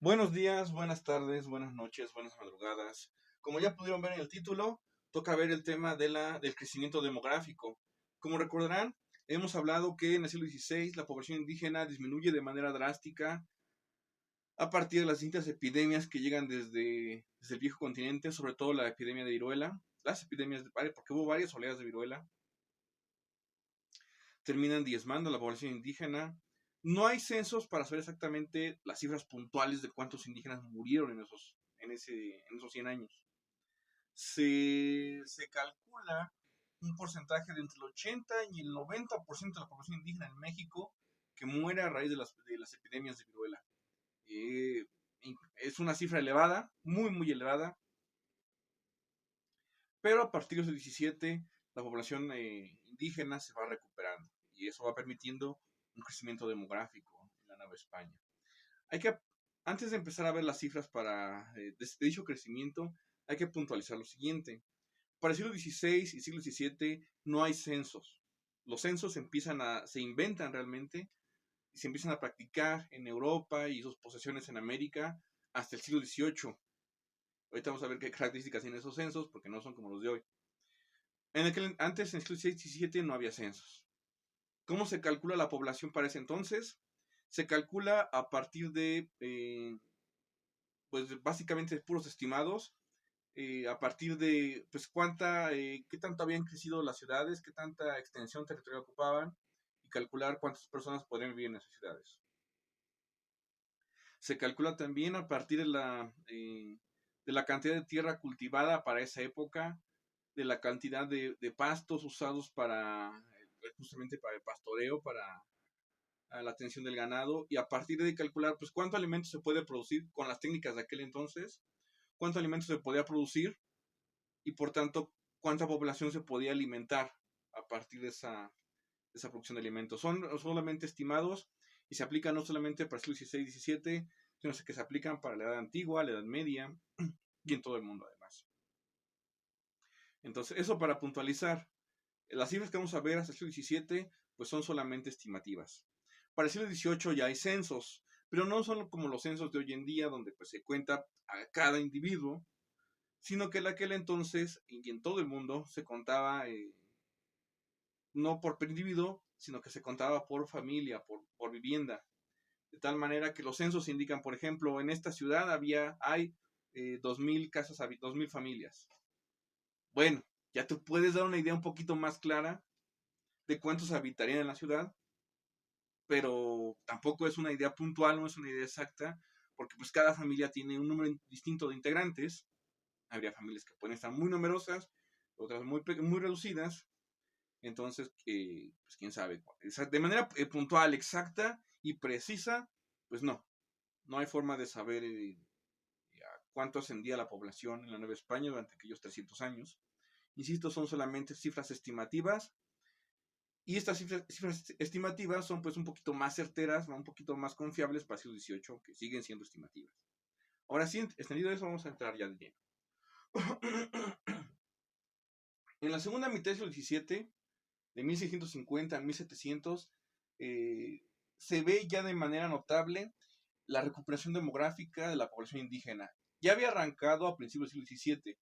Buenos días, buenas tardes, buenas noches, buenas madrugadas. Como ya pudieron ver en el título, toca ver el tema del crecimiento demográfico. Como recordarán, hemos hablado que en el siglo XVI la población indígena disminuye de manera drástica a partir de las distintas epidemias que llegan desde el viejo continente, sobre todo la epidemia de viruela, las epidemias porque hubo varias oleadas de viruela, terminan diezmando a la población indígena. No hay censos para saber exactamente las cifras puntuales de cuántos indígenas murieron en esos 100 años. Se calcula un porcentaje de entre el 80 y el 90% de la población indígena en México que muere a raíz de las epidemias de viruela. Eh, es una cifra elevada, muy, muy elevada, pero a partir del 17 la población indígena se va recuperando y eso va permitiendo un crecimiento demográfico en la Nueva España. Hay que, antes de empezar a ver las cifras de dicho crecimiento, hay que puntualizar lo siguiente. Para el siglo XVI y siglo XVII no hay censos. Los censos se inventan realmente y se empiezan a practicar en Europa y sus posesiones en América hasta el siglo XVIII. Ahorita vamos a ver qué características tienen esos censos porque no son como los de hoy. Antes, en el siglo XVI y XVII, no había censos. ¿Cómo se calcula la población para ese entonces? Se calcula a partir pues básicamente de puros estimados, a partir de, pues qué tanto habían crecido las ciudades, qué tanta extensión territorial ocupaban, y calcular cuántas personas podrían vivir en esas ciudades. Se calcula también a partir de la cantidad de tierra cultivada para esa época, de la cantidad de pastos usados justamente para el pastoreo, para la atención del ganado, y a partir de calcular pues cuánto alimento se puede producir con las técnicas de aquel entonces, cuánto alimento se podía producir y por tanto cuánta población se podía alimentar a partir de esa producción de alimentos. Son solamente estimados y se aplican no solamente para el siglo XVI y XVII, sino que se aplican para la Edad Antigua, la Edad Media y en todo el mundo además. Entonces, eso para puntualizar. Las cifras que vamos a ver hasta el siglo XVII pues son solamente estimativas. Para el siglo XVIII ya hay censos, pero no son como los censos de hoy en día, donde pues se cuenta a cada individuo, sino que en aquel entonces y en todo el mundo se contaba no por individuo, sino que se contaba por familia, por vivienda. De tal manera que los censos indican, por ejemplo, en esta ciudad hay 2.000 casas, 2.000 familias. Bueno, ya te puedes dar una idea un poquito más clara de cuántos habitarían en la ciudad, pero tampoco es una idea puntual, no es una idea exacta, porque pues cada familia tiene un número distinto de integrantes. Habría familias que pueden estar muy numerosas, otras muy reducidas, entonces, pues quién sabe. De manera puntual, exacta y precisa, pues no hay forma de saber a cuánto ascendía la población en la Nueva España durante aquellos 300 años. Insisto, son solamente cifras estimativas. Y estas cifras estimativas son pues un poquito más certeras, un poquito más confiables para el siglo XVIII, que siguen siendo estimativas. Ahora sí, extendido eso, vamos a entrar ya de lleno. En la segunda mitad del siglo XVII, de 1650 a 1700, se ve ya de manera notable la recuperación demográfica de la población indígena. Ya había arrancado a principios del siglo XVII,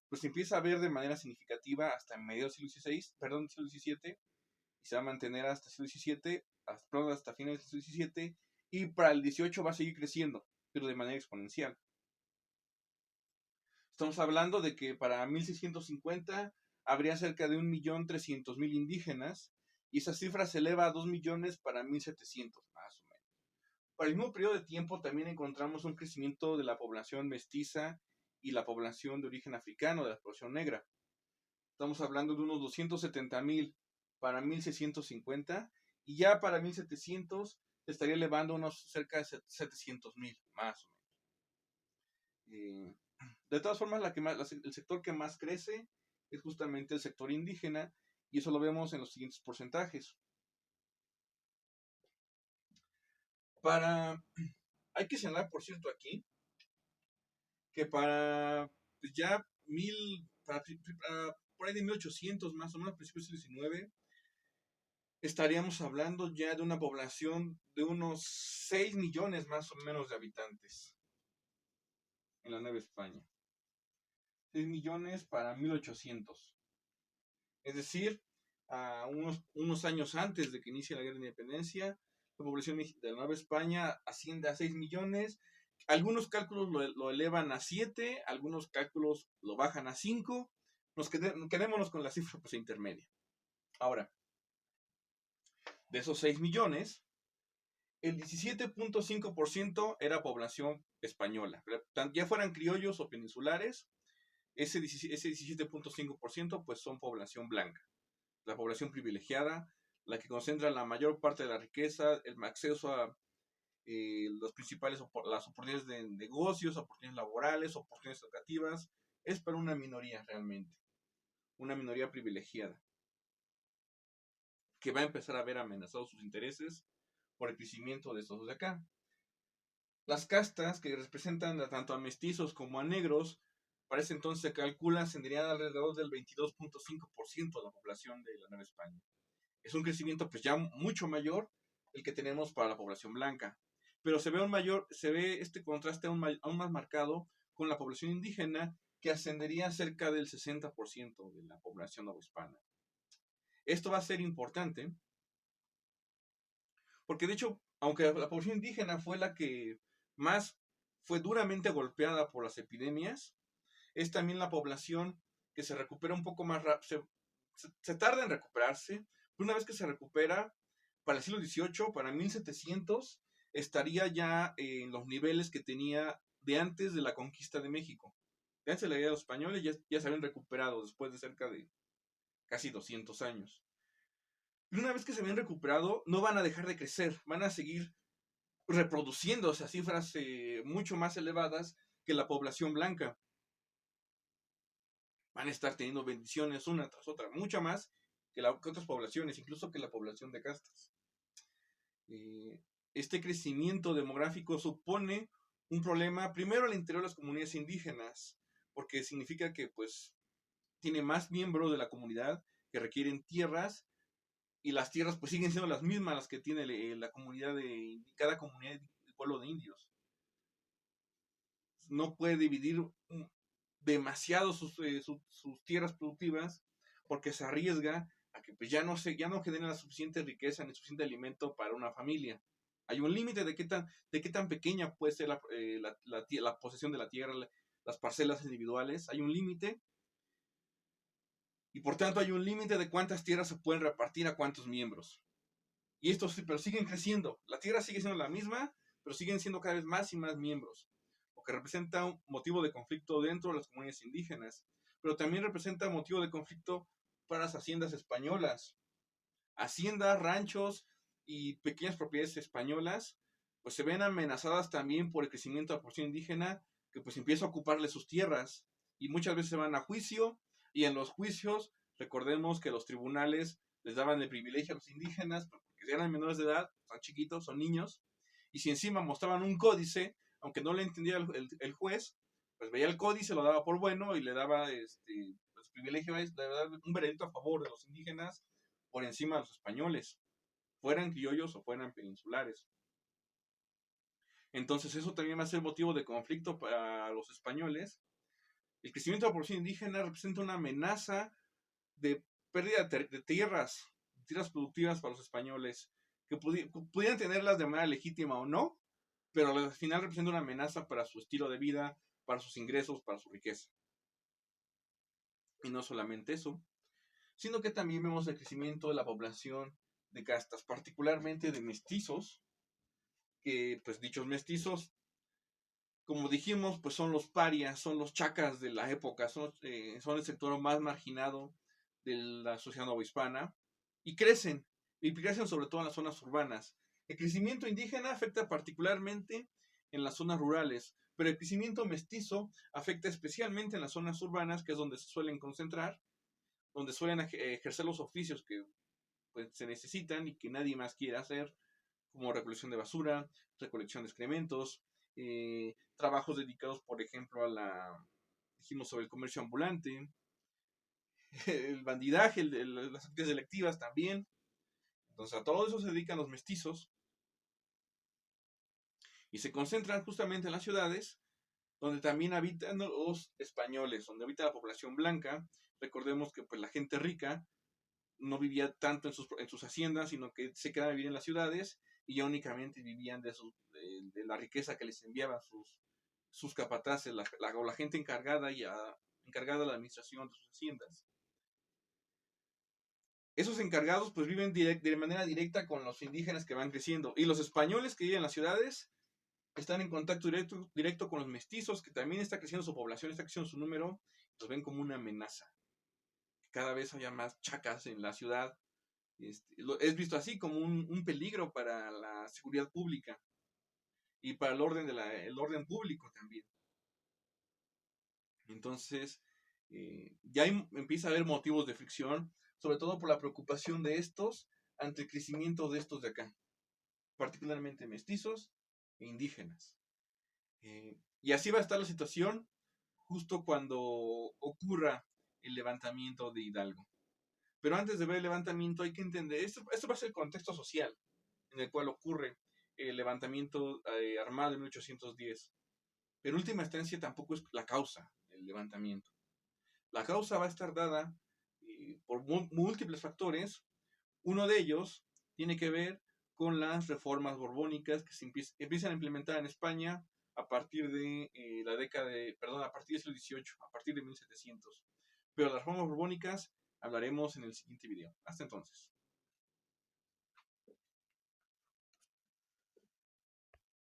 pues se empieza a ver de manera significativa hasta mediados del siglo XVI, perdón, del siglo XVII, y se va a mantener hasta el siglo XVII, hasta finales del siglo XVII, y para el XVIII va a seguir creciendo, pero de manera exponencial. Estamos hablando de que para 1650 habría cerca de 1.300.000 indígenas, y esa cifra se eleva a 2 millones para 1700, más o menos. Para el mismo periodo de tiempo también encontramos un crecimiento de la población mestiza y la población de origen africano, de la población negra. Estamos hablando de unos 270.000 para 1650, y ya para 1700 se estaría elevando unos cerca de 700.000, más o menos. De todas formas, el sector que más crece es justamente el sector indígena, y eso lo vemos en los siguientes porcentajes. Hay que señalar, por cierto, aquí, que para pues ya por ahí de 1800 más o menos, principios del 19, estaríamos hablando ya de una población de unos 6 millones más o menos de habitantes. en la Nueva España. 6 millones para 1800. Es decir, a unos años antes de que inicie la Guerra de Independencia, la población de la Nueva España asciende a 6 millones. Algunos cálculos lo elevan a 7, algunos cálculos lo bajan a 5. Quedémonos con la cifra pues, intermedia. Ahora, de esos 6 millones, el 17.5% era población española. Ya fueran criollos o peninsulares, ese 17.5% pues son población blanca. La población privilegiada, la que concentra la mayor parte de la riqueza, el acceso a las oportunidades de negocios, oportunidades laborales, oportunidades educativas, es para una minoría realmente, una minoría privilegiada, que va a empezar a ver amenazados sus intereses por el crecimiento de estos de acá. Las castas que representan tanto a mestizos como a negros, para ese entonces se calcula ascenderían alrededor del 22.5% de la población de la Nueva España. Es un crecimiento pues ya mucho mayor el que tenemos para la población blanca. Pero se ve este contraste aún más marcado con la población indígena, que ascendería a cerca del 60% de la población novohispana. Esto va a ser importante, porque de hecho, aunque la población indígena fue la que más fue duramente golpeada por las epidemias, es también la población que se recupera un poco más rápido, se tarda en recuperarse, pero una vez que se recupera, para el siglo XVIII, para 1700, estaría ya en los niveles que tenía de antes de la conquista de México. De antes de la llegada de los españoles ya se habían recuperado después de cerca de casi 200 años. Y una vez que se habían recuperado, no van a dejar de crecer, van a seguir reproduciéndose a cifras mucho más elevadas que la población blanca. Van a estar teniendo bendiciones una tras otra, mucha más que otras poblaciones, incluso que la población de castas. Este crecimiento demográfico supone un problema, primero al interior de las comunidades indígenas, porque significa que pues tiene más miembros de la comunidad que requieren tierras, y las tierras pues siguen siendo las mismas las que tiene la comunidad cada comunidad del pueblo de indios. No puede dividir demasiado sus tierras productivas, porque se arriesga a que pues ya no genera la suficiente riqueza ni suficiente alimento para una familia. Hay un límite de qué tan pequeña puede ser la posesión de la tierra, las parcelas individuales. Hay un límite, y por tanto hay un límite de cuántas tierras se pueden repartir a cuántos miembros. Y estos pero siguen creciendo. La tierra sigue siendo la misma, pero siguen siendo cada vez más y más miembros, lo que representa un motivo de conflicto dentro de las comunidades indígenas, pero también representa motivo de conflicto para las haciendas españolas. Haciendas, ranchos y pequeñas propiedades españolas pues se ven amenazadas también por el crecimiento de la población indígena, que pues empieza a ocuparle sus tierras, y muchas veces se van a juicio, y en los juicios recordemos que los tribunales les daban el privilegio a los indígenas porque eran menores de edad, son chiquitos, son niños, y si encima mostraban un códice, aunque no le entendía el juez, pues veía el códice, lo daba por bueno y le daba pues, privilegio, le daba un veredicto a favor de los indígenas por encima de los españoles, fueran criollos o fueran peninsulares. Entonces eso también va a ser motivo de conflicto para los españoles. El crecimiento de la población indígena representa una amenaza de pérdida de tierras productivas para los españoles, que pudieran tenerlas de manera legítima o no, pero al final representa una amenaza para su estilo de vida, para sus ingresos, para su riqueza. Y no solamente eso, sino que también vemos el crecimiento de la población de castas, particularmente de mestizos, que pues dichos mestizos, como dijimos, pues son los parias, son los chacas de la época, son el sector más marginado de la sociedad novohispana, y crecen sobre todo en las zonas urbanas. El crecimiento indígena afecta particularmente en las zonas rurales, pero el crecimiento mestizo afecta especialmente en las zonas urbanas, que es donde se suelen concentrar, donde suelen ejercer los oficios que pues, se necesitan y que nadie más quiere hacer, como recolección de basura, recolección de excrementos, trabajos dedicados, por ejemplo, dijimos sobre el comercio ambulante, el bandidaje, las actividades delictivas también. Entonces a todo eso se dedican los mestizos y se concentran justamente en las ciudades, donde también habitan los españoles, donde habita la población blanca. Recordemos que pues la gente rica no vivía tanto en sus haciendas, sino que se quedaban a vivir en las ciudades y ya únicamente vivían de la riqueza que les enviaban sus capataces, o la gente encargada de la administración de sus haciendas. Esos encargados pues viven de manera directa con los indígenas que van creciendo, y los españoles que viven en las ciudades están en contacto directo con los mestizos, que también está creciendo su población, está creciendo su número, los ven como una amenaza. Cada vez haya más chacas en la ciudad. Es visto así como un peligro para la seguridad pública y para el orden público también. Entonces, empieza a haber motivos de fricción, sobre todo por la preocupación de estos ante el crecimiento de estos de acá, particularmente mestizos e indígenas. Y así va a estar la situación justo cuando ocurra el levantamiento de Hidalgo. Pero antes de ver el levantamiento hay que entender, esto va a ser el contexto social en el cual ocurre el levantamiento armado en 1810. Pero en última instancia tampoco es la causa del levantamiento. La causa va a estar dada por múltiples factores. Uno de ellos tiene que ver con las reformas borbónicas que se empiezan a implementar en España a partir de a partir del siglo XVIII, a partir de 1700. Pero las reformas borbónicas hablaremos en el siguiente video. Hasta entonces.